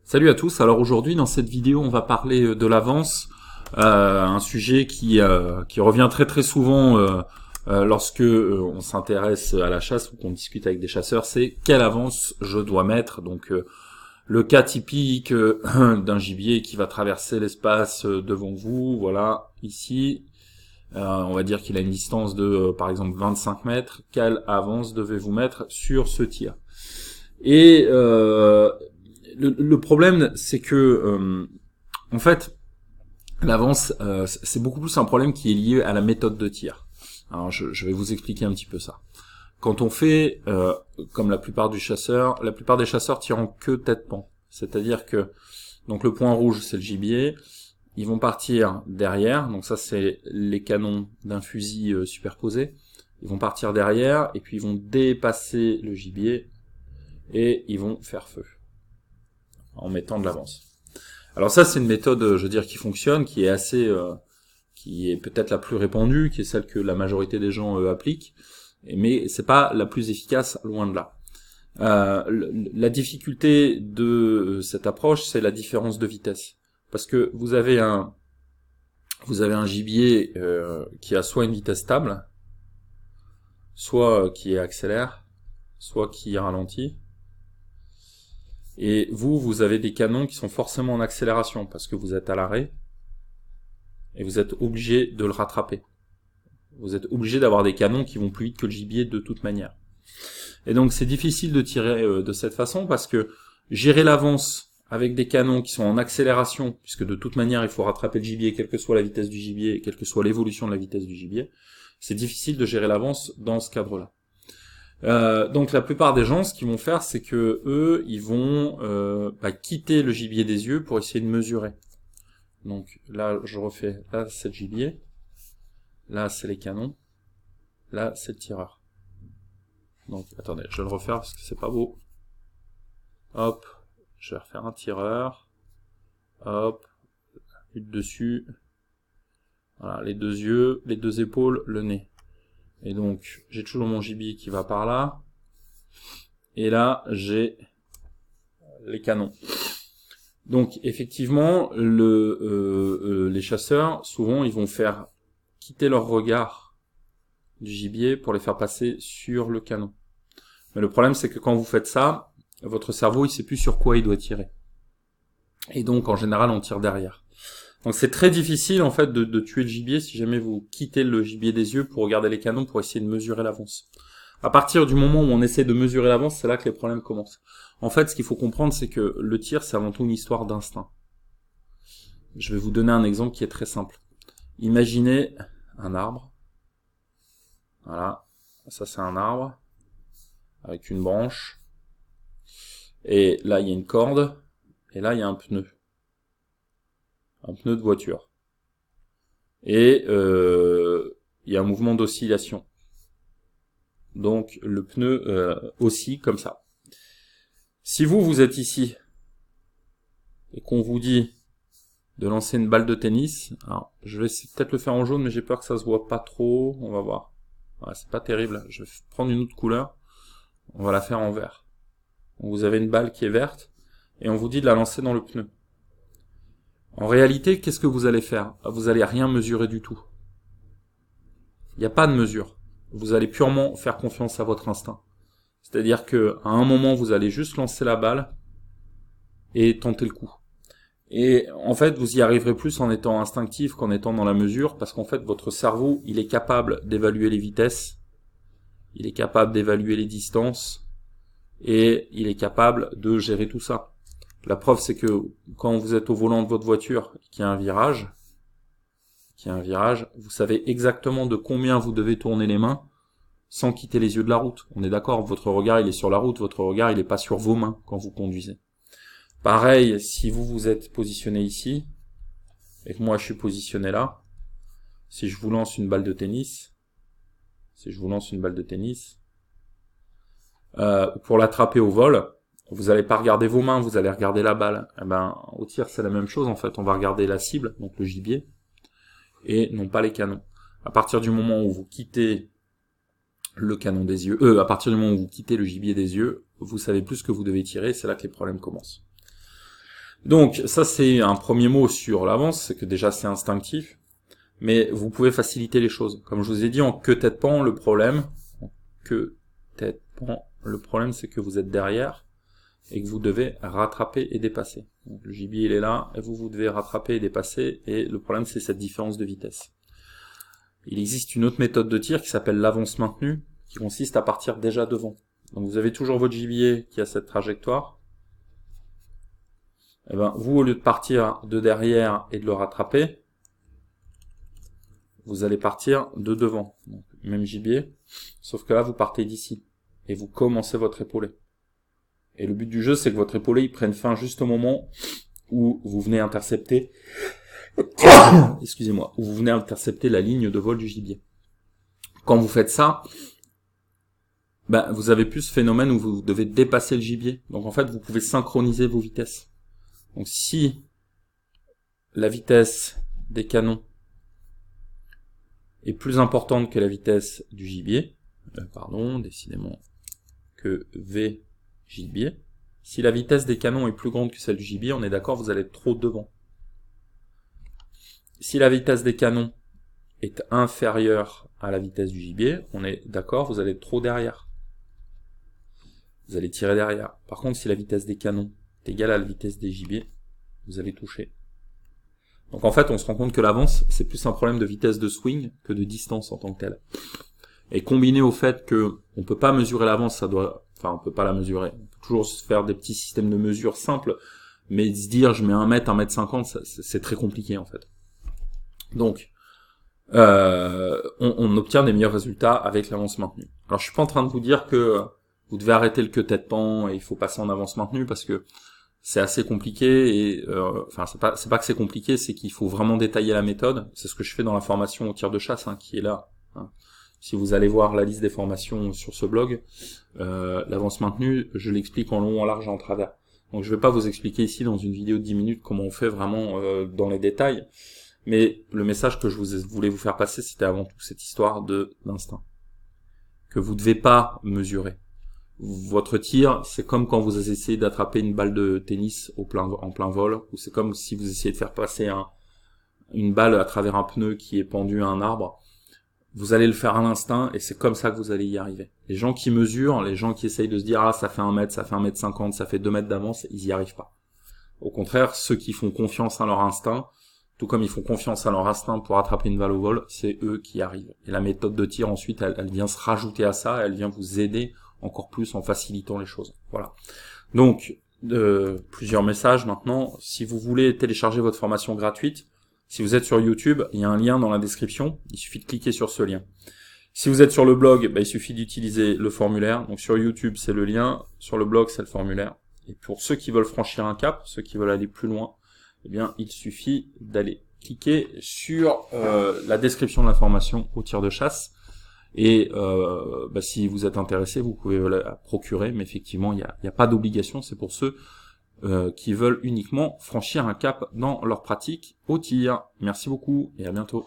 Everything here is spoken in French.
Salut à tous, alors aujourd'hui dans cette vidéo on va parler de l'avance, un sujet qui revient très très souvent lorsque on s'intéresse à la chasse ou qu'on discute avec des chasseurs, c'est quelle avance je dois mettre. Donc le cas typique d'un gibier qui va traverser l'espace devant vous, voilà, ici, on va dire qu'il a une distance de par exemple 25 mètres, quelle avance devez-vous mettre sur ce tir? Et le problème, c'est que, en fait, l'avance, c'est beaucoup plus un problème qui est lié à la méthode de tir. Alors, je vais vous expliquer un petit peu ça. Quand on fait, comme la plupart des chasseurs tirent en queue tête-pan. C'est-à-dire que, donc le point rouge, c'est le gibier. Ils vont partir derrière. Donc ça, c'est les canons d'un fusil superposé. Ils vont partir derrière et puis ils vont dépasser le gibier et ils vont faire feu en mettant de l'avance. Alors ça, c'est une méthode, je veux dire, qui fonctionne, qui est assez, qui est peut-être la plus répandue, qui est celle que la majorité des gens appliquent, mais c'est pas la plus efficace, loin de là. La difficulté de cette approche, c'est la différence de vitesse, parce que vous avez un gibier qui a soit une vitesse stable, soit qui accélère, soit qui ralentit. Et vous avez des canons qui sont forcément en accélération parce que vous êtes à l'arrêt et vous êtes obligé de le rattraper. Vous êtes obligé d'avoir des canons qui vont plus vite que le gibier de toute manière. Et donc c'est difficile de tirer de cette façon parce que gérer l'avance avec des canons qui sont en accélération, puisque de toute manière il faut rattraper le gibier quelle que soit la vitesse du gibier et quelle que soit l'évolution de la vitesse du gibier, c'est difficile de gérer l'avance dans ce cadre-là. Donc la plupart des gens, ce qu'ils vont faire, c'est que eux, ils vont quitter le gibier des yeux pour essayer de mesurer. Donc là, je refais. Là, c'est le gibier. Là, c'est les canons. Là, c'est le tireur. Donc attendez, je vais le refaire parce que c'est pas beau. Hop, je vais refaire un tireur. Hop, vue dessus. Voilà, les deux yeux, les deux épaules, le nez. Et donc, j'ai toujours mon gibier qui va par là. Et là, j'ai les canons. Donc, effectivement, les chasseurs, souvent, ils vont faire quitter leur regard du gibier pour les faire passer sur le canon. Mais le problème, c'est que quand vous faites ça, votre cerveau, il sait plus sur quoi il doit tirer. Et donc, en général, on tire derrière. Donc c'est très difficile en fait de tuer le gibier si jamais vous quittez le gibier des yeux pour regarder les canons pour essayer de mesurer l'avance. À partir du moment où on essaie de mesurer l'avance, c'est là que les problèmes commencent. En fait, ce qu'il faut comprendre, c'est que le tir, c'est avant tout une histoire d'instinct. Je vais vous donner un exemple qui est très simple. Imaginez un arbre. Voilà, ça c'est un arbre avec une branche. Et là, il y a une corde. Et là, il y a un pneu. Un pneu de voiture. Et il y a un mouvement d'oscillation. Donc le pneu oscille comme ça. Si vous êtes ici et qu'on vous dit de lancer une balle de tennis, alors je vais peut-être le faire en jaune, mais j'ai peur que ça se voit pas trop. On va voir. Ouais, c'est pas terrible. Je vais prendre une autre couleur. On va la faire en vert. Donc, vous avez une balle qui est verte et on vous dit de la lancer dans le pneu. En réalité, qu'est-ce que vous allez faire? Vous allez rien mesurer du tout. Il n'y a pas de mesure. Vous allez purement faire confiance à votre instinct. C'est-à-dire que à un moment, vous allez juste lancer la balle et tenter le coup. Et en fait, vous y arriverez plus en étant instinctif qu'en étant dans la mesure, parce qu'en fait, votre cerveau, il est capable d'évaluer les vitesses, il est capable d'évaluer les distances, et il est capable de gérer tout ça. La preuve, c'est que quand vous êtes au volant de votre voiture, qu'il y a un virage, vous savez exactement de combien vous devez tourner les mains sans quitter les yeux de la route. On est d'accord, votre regard il est sur la route, votre regard il n'est pas sur vos mains quand vous conduisez. Pareil, si vous êtes positionné ici, et que moi je suis positionné là, si je vous lance une balle de tennis, pour l'attraper au vol, vous n'allez pas regarder vos mains, vous allez regarder la balle. Eh ben, au tir c'est la même chose en fait, on va regarder la cible, donc le gibier, et non pas les canons. À partir du moment où vous quittez le canon des yeux, à partir du moment où vous quittez le gibier des yeux, vous savez plus ce que vous devez tirer, c'est là que les problèmes commencent. Donc, ça c'est un premier mot sur l'avance, c'est que déjà c'est instinctif, mais vous pouvez faciliter les choses. Comme je vous ai dit, en queue tête pan, le problème, c'est que vous êtes derrière, et que vous devez rattraper et dépasser. Donc, le gibier il est là, et vous devez rattraper et dépasser, et le problème c'est cette différence de vitesse. Il existe une autre méthode de tir qui s'appelle l'avance maintenue, qui consiste à partir déjà devant. Donc vous avez toujours votre gibier qui a cette trajectoire. Et ben, vous, au lieu de partir de derrière et de le rattraper, vous allez partir de devant. Donc, même gibier, sauf que là vous partez d'ici, et vous commencez votre épaulé. Et le but du jeu, c'est que votre épaulé il prenne fin juste au moment où vous venez intercepter, excusez-moi, où vous venez intercepter la ligne de vol du gibier. Quand vous faites ça, ben, vous avez plus ce phénomène où vous devez dépasser le gibier. Donc en fait, vous pouvez synchroniser vos vitesses. Donc si la vitesse des canons est plus importante que la vitesse du gibier, décidément que V gibier, si la vitesse des canons est plus grande que celle du gibier, on est d'accord, vous allez être trop devant. Si la vitesse des canons est inférieure à la vitesse du gibier, on est d'accord, vous allez être trop derrière. Vous allez tirer derrière. Par contre, si la vitesse des canons est égale à la vitesse des gibiers, vous allez toucher. Donc en fait, on se rend compte que l'avance, c'est plus un problème de vitesse de swing que de distance en tant que telle. Et combiné au fait que on peut pas mesurer l'avance, on peut pas la mesurer. On peut toujours se faire des petits systèmes de mesure simples, mais se dire je mets 1 mètre, 1m50, c'est très compliqué en fait. Donc, on obtient des meilleurs résultats avec l'avance maintenue. Alors je suis pas en train de vous dire que vous devez arrêter le queue tête pan et il faut passer en avance maintenue parce que c'est assez compliqué et c'est pas que c'est compliqué, c'est qu'il faut vraiment détailler la méthode. C'est ce que je fais dans la formation au tir de chasse qui est là. Si vous allez voir la liste des formations sur ce blog, l'avance maintenue, je l'explique en long, en large et en travers. Donc je vais pas vous expliquer ici dans une vidéo de 10 minutes comment on fait vraiment dans les détails. Mais le message que je voulais vous faire passer, c'était avant tout cette histoire d'instinct. Que vous ne devez pas mesurer. Votre tir, c'est comme quand vous essayez d'attraper une balle de tennis en plein vol, ou c'est comme si vous essayez de faire passer une balle à travers un pneu qui est pendu à un arbre. Vous allez le faire à l'instinct, et c'est comme ça que vous allez y arriver. Les gens qui mesurent, les gens qui essayent de se dire « Ah, ça fait 1 mètre, ça fait 1m50, ça fait 2 mètres d'avance », ils y arrivent pas. Au contraire, ceux qui font confiance à leur instinct, tout comme ils font confiance à leur instinct pour attraper une balle au vol, c'est eux qui arrivent. Et la méthode de tir, ensuite, elle vient se rajouter à ça, elle vient vous aider encore plus en facilitant les choses. Voilà. Donc, plusieurs messages maintenant. Si vous voulez télécharger votre formation gratuite, si vous êtes sur YouTube, il y a un lien dans la description, il suffit de cliquer sur ce lien. Si vous êtes sur le blog, il suffit d'utiliser le formulaire. Donc sur YouTube, c'est le lien, sur le blog, c'est le formulaire. Et pour ceux qui veulent franchir un cap, ceux qui veulent aller plus loin, eh bien, il suffit d'aller cliquer sur la description de la formation au tir de chasse. Et si vous êtes intéressé, vous pouvez la procurer, mais effectivement, il n'y a pas d'obligation, c'est pour ceux qui veulent uniquement franchir un cap dans leur pratique au tir. Merci beaucoup et à bientôt.